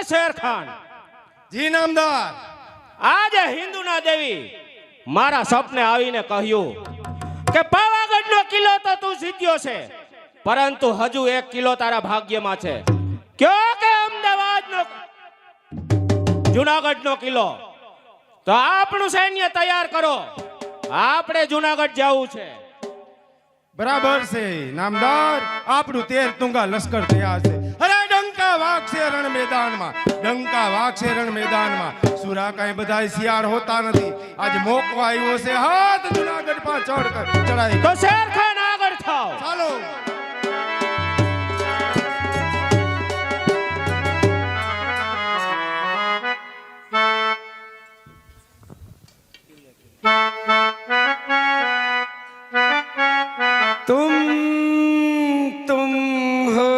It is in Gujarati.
શેર ખાન, જી નામદાર. આજે હિન્દુના દેવી મારા સપને આવીને કહ્યું કે પાવાગઢનો કિલ્લો તો તું જીત્યો છે, પરંતુ હજુ 1 કિલ્લો તારા ભાગ્યમાં છે. કયો કે અમદાવાદનો જુનાગઢનો કિલ્લો. તો આપણું સૈન્ય તૈયાર કરો, આપણે જુનાગઢ જવું છે. બરાબર છે નામદાર, આપણું 13 તુંગા લશ્કર તૈયાર છે. અરે ડંકા વાગશે રણ મેદાનમાં, ડંકા વાગશે રણ મેદાનમાં. સુરા કાંઈ બધાય શિયાળ હોતા નથી. આજે મોકો આવ્યો છે, હાથ જુનાગઢ પર ચડાઈ. તો શેર ખાન આગળ થાવ. ચાલો. तुम हो